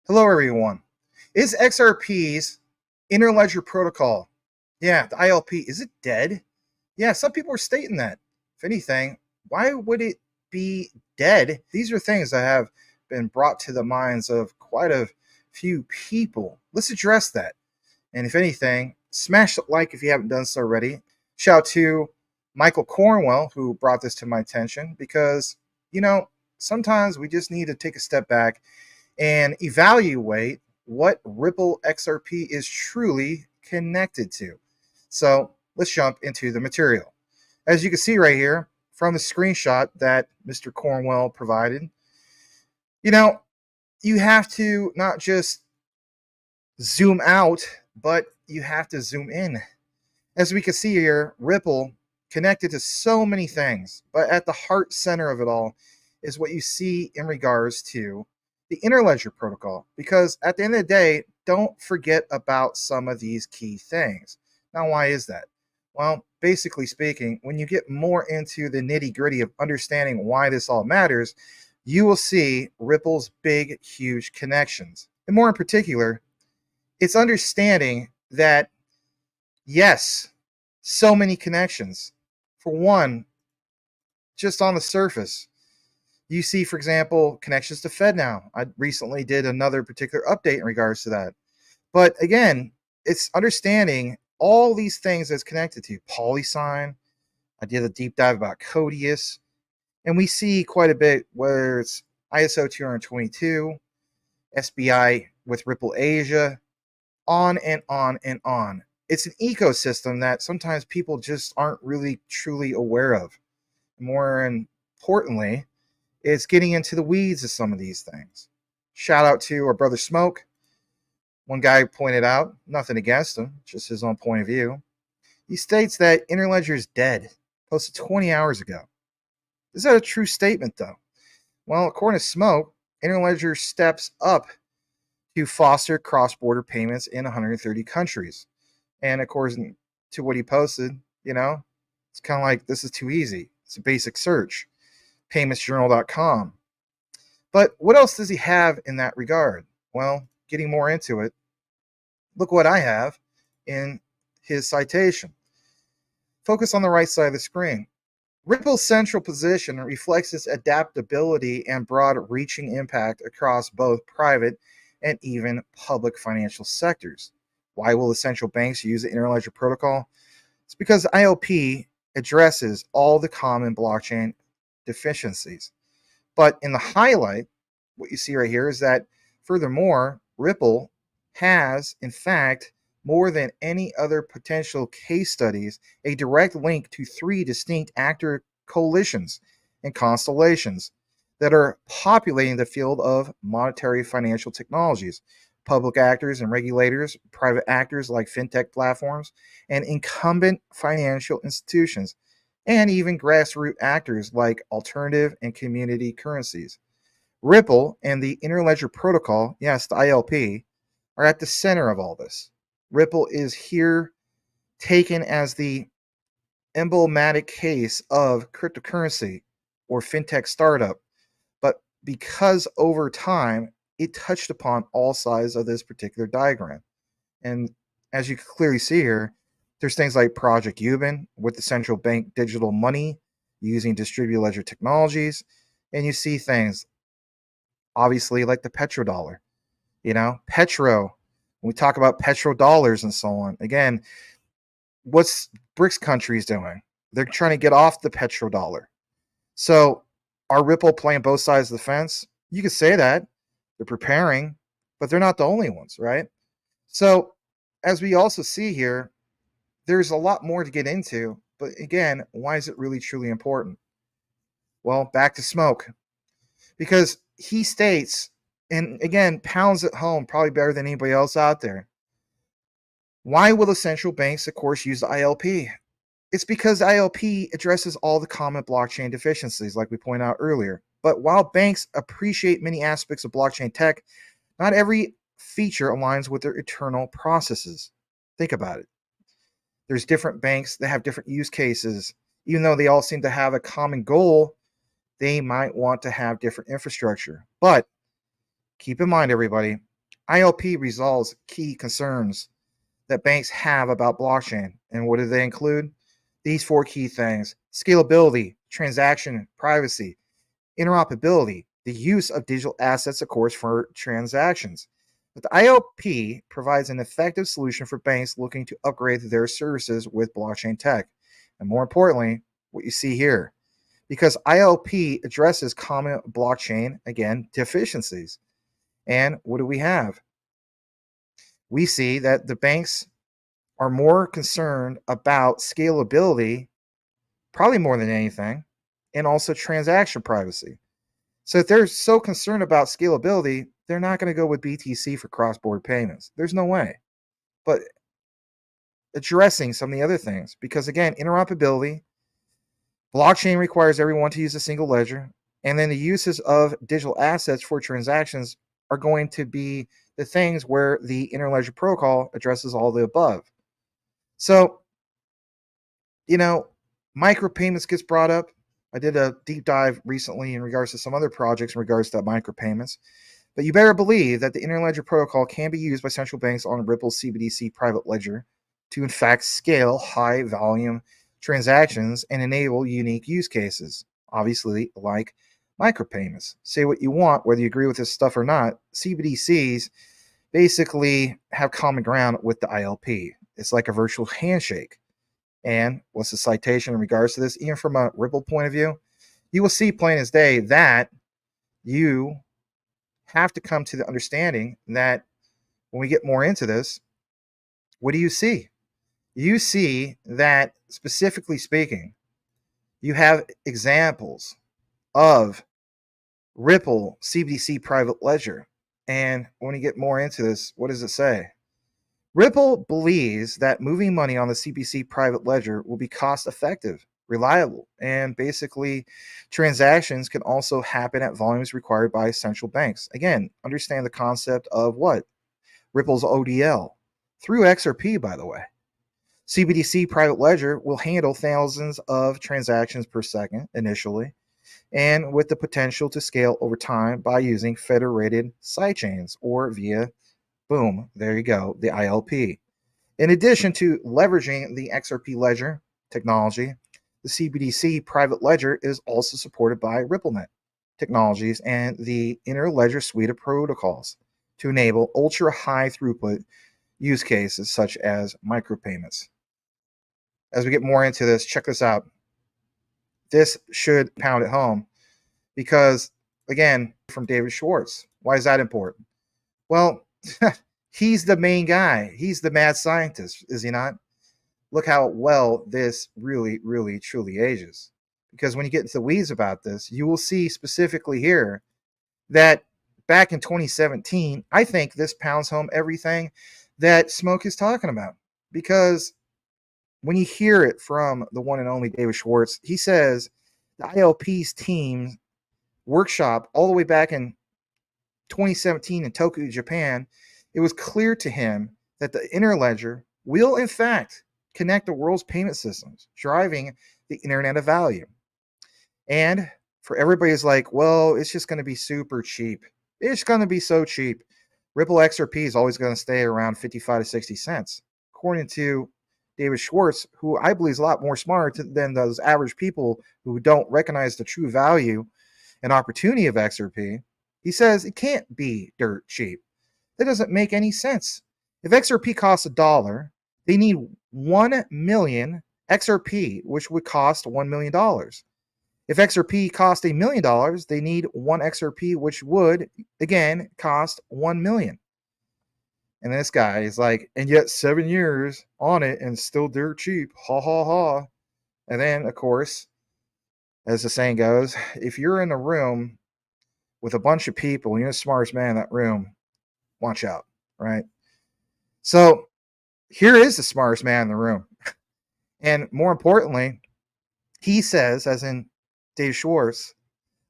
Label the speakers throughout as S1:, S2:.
S1: Hello, everyone. Is XRP's Interledger protocol, yeah, the ILP, is it dead? Yeah, some people are stating that. If anything, why would it be dead? These are things that have been brought to the minds of quite a few people. Let's address that. And if anything, smash the like if you haven't done so already. Shout out to Michael Cornwell, who brought this to my attention, because, you know, sometimes we just need to take a step back and evaluate what Ripple XRP is truly connected to. So let's jump into the material. As you can see right here from the screenshot that Mr. Cornwell provided, you know, you have to not just zoom out, but you have to zoom in. As we can see here, Ripple connected to so many things, but at the heart center of it all is what you see in regards to the Interledger protocol. Because at the end of the day, don't forget about some of these key things. Now, why is that? Well, basically speaking, when you get more into the nitty gritty of understanding why this all matters, you will see Ripple's big, huge connections. And more in particular, it's understanding that, yes, so many connections. For one, just on the surface, you see, for example, connections to FedNow. I recently did another particular update in regards to that. But again, it's understanding all these things that's connected to PolySign. I did a deep dive about Codius. And we see quite a bit where it's ISO 222, SBI with Ripple Asia, on and on and on. It's an ecosystem that sometimes people just aren't really truly aware of. More importantly, it's getting into the weeds of some of these things. Shout out to our brother Smoke. One guy pointed out, nothing against him, just his own point of view. He states that Interledger is dead, posted 20 hours ago. Is that a true statement, though? Well, according to Smoke, Interledger steps up to foster cross-border payments in 130 countries. And according to what he posted, it's kind of like, this is too easy. It's a basic search. Paymentsjournal.com. But what else does he have in that regard? Well, getting more into it, look what I have in his citation. Focus on the right side of the screen. Ripple's central position reflects its adaptability and broad-reaching impact across both private and even public financial sectors. Why will the central banks use the Interledger protocol? It's because ILP addresses all the common blockchain deficiencies. But in the highlight, what you see right here is that, furthermore, Ripple has, in fact, more than any other potential case studies, a direct link to three distinct actor coalitions and constellations that are populating the field of monetary financial technologies. Public actors and regulators, private actors like fintech platforms, and incumbent financial institutions, and even grassroots actors like alternative and community currencies. Ripple and the Interledger protocol, yes, the ILP, are at the center of all this. Ripple is here taken as the emblematic case of cryptocurrency or fintech startup, but because over time it touched upon all sides of this particular diagram. And as you can clearly see here, there's things like Project Ubin with the central bank digital money using distributed ledger technologies. And you see things, obviously, like the petrodollar. Petro, when we talk about petrodollars and so on, again, what's BRICS countries doing? They're trying to get off the petrodollar. So are Ripple playing both sides of the fence? You could say that. They're preparing, but they're not the only ones, right? So as we also see here, there's a lot more to get into. But again, why is it really truly important? Well, back to Smoke. Because he states, and again, pounds at home, probably better than anybody else out there. Why will the central banks, of course, use the ILP? It's because ILP addresses all the common blockchain deficiencies, like we pointed out earlier. But while banks appreciate many aspects of blockchain tech, not every feature aligns with their internal processes. Think about it. There's different banks that have different use cases. Even though they all seem to have a common goal, they might want to have different infrastructure. But keep in mind, everybody, ILP resolves key concerns that banks have about blockchain. And what do they include? These four key things: scalability, transaction privacy, interoperability, the use of digital assets, of course, for transactions. But the ILP provides an effective solution for banks looking to upgrade their services with blockchain tech. And more importantly, what you see here, because ILP addresses common blockchain, again, deficiencies. And what do we have? We see that the banks are more concerned about scalability, probably more than anything, and also transaction privacy. So if they're so concerned about scalability, they're not going to go with BTC for cross-border payments. There's no way. But addressing some of the other things, because again, interoperability, blockchain requires everyone to use a single ledger, and then the uses of digital assets for transactions are going to be the things where the Interledger protocol addresses all the above. So, micropayments gets brought up. I did a deep dive recently in regards to some other projects in regards to micropayments. But you better believe that the Interledger protocol can be used by central banks on Ripple's CBDC private ledger to, in fact, scale high volume transactions and enable unique use cases, obviously, like micropayments. Say what you want, whether you agree with this stuff or not. CBDCs basically have common ground with the ILP. It's like a virtual handshake. And what's the citation in regards to this? Even from a Ripple point of view, you will see plain as day that you have to come to the understanding that when we get more into this, what do you see? You see that, specifically speaking, you have examples of Ripple CBDC private ledger. And when you get more into this, what does it say? Ripple believes that moving money on the CBDC private ledger will be cost effective, reliable, and basically transactions can also happen at volumes required by central banks. Again, understand the concept of what? Ripple's ODL through XRP, by the way. CBDC private ledger will handle thousands of transactions per second initially, and with the potential to scale over time by using federated sidechains or via, boom, there you go, the ILP. In addition to leveraging the XRP ledger technology, the CBDC private ledger is also supported by RippleNet technologies and the Interledger suite of protocols to enable ultra high throughput use cases such as micropayments. As we get more into this, check this out. This should pound it home because, again, from David Schwartz. Why is that important? Well, he's the main guy. He's the mad scientist, is he not? Look how well this really, really, truly ages. Because when you get into the weeds about this, you will see specifically here that back in 2017, I think this pounds home everything that Smoke is talking about. Because when you hear it from the one and only David Schwartz, he says the ILP's team workshop all the way back in 2017 in Tokyo, Japan, it was clear to him that the Interledger will, in fact, connect the world's payment systems, driving the Internet of Value. And for everybody who's like, well, it's just going to be super cheap. It's going to be so cheap. Ripple XRP is always going to stay around 55 to 60 cents. According to David Schwartz, who I believe is a lot more smart than those average people who don't recognize the true value and opportunity of XRP, he says it can't be dirt cheap. That doesn't make any sense. If XRP costs $1, they need 1 million XRP, which would cost $1 million. If XRP cost $1 million, they need 1 XRP, which would, again, cost 1 million. And this guy is like, and yet 7 years on it and still dirt cheap. Ha ha ha. And then, of course, as the saying goes, if you're in a room with a bunch of people and you're the smartest man in that room, watch out, right? So here is the smartest man in the room. And more importantly, he says, as in Dave Schwartz,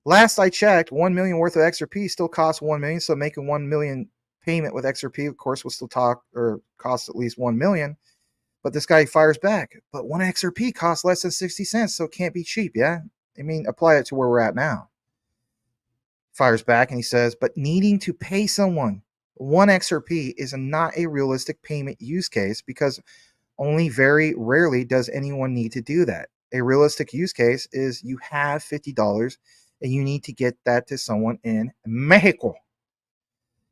S1: last I checked, 1 million worth of XRP still costs 1 million. So making 1 million payment with XRP, of course, will still cost at least 1 million. But this guy fires back. But 1 XRP costs less than 60 cents, so it can't be cheap, yeah? I mean, apply it to where we're at now. Fires back and he says, but needing to pay someone 1 XRP is not a realistic payment use case because only very rarely does anyone need to do that. A realistic use case is you have $50 and you need to get that to someone in Mexico.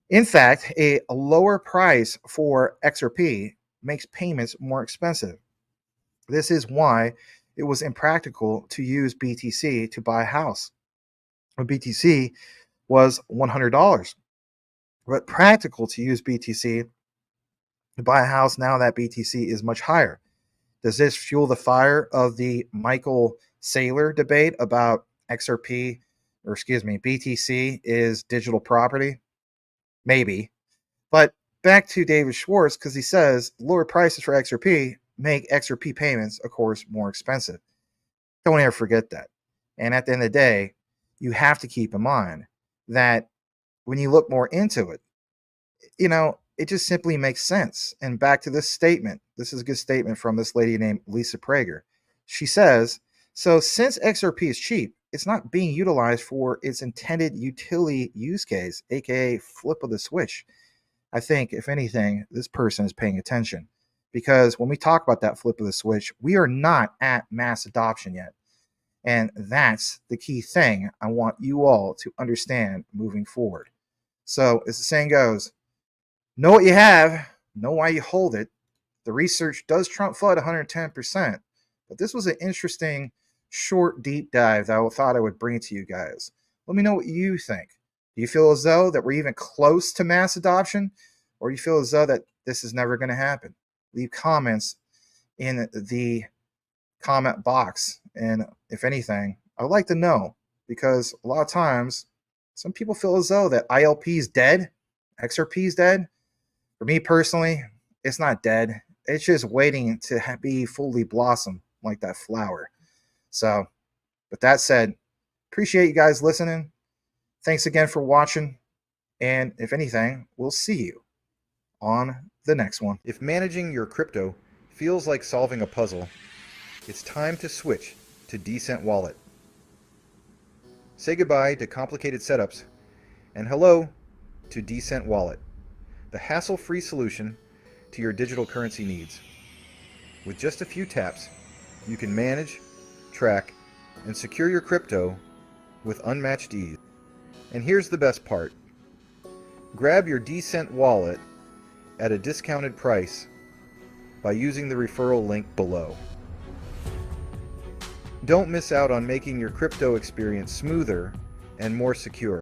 S1: In fact, a lower price for XRP makes payments more expensive. This is why it was impractical to use BTC to buy a house. BTC was $100, but practical to use BTC to buy a house now that BTC is much higher. Does this fuel the fire of the Michael Saylor debate about BTC is digital property? Maybe. But back to David Schwartz, because he says lower prices for XRP make XRP payments, of course, more expensive. Don't ever forget that. And at the end of the day, you have to keep in mind that when you look more into it, it just simply makes sense. And back to this statement. This is a good statement from this lady named Lisa Prager. She says, so since XRP is cheap, it's not being utilized for its intended utility use case, aka flip of the switch. I think, if anything, this person is paying attention, because when we talk about that flip of the switch, we are not at mass adoption yet. And that's the key thing I want you all to understand moving forward. So, as the saying goes, know what you have, know why you hold it. The research does trump FUD 110%, but this was an interesting, short, deep dive that I thought I would bring to you guys. Let me know what you think. Do you feel as though that we're even close to mass adoption, or do you feel as though that this is never going to happen? Leave comments in the comment box, and if anything, I would like to know, because a lot of times some people feel as though that ILP is dead, XRP is dead. For me personally, it's not dead. It's just waiting to be fully blossom like that flower. So, with that said, appreciate you guys listening. Thanks again for watching. And if anything, we'll see you on the next one. If managing your crypto feels like solving a puzzle, it's time to switch to Decent Wallet. Say goodbye to complicated setups and hello to Decent Wallet, the hassle-free solution to your digital currency needs. With just a few taps, you can manage, track, and secure your crypto with unmatched ease. And here's the best part. Grab your Decent Wallet at a discounted price by using the referral link below. Don't miss out on making your crypto experience smoother and more secure.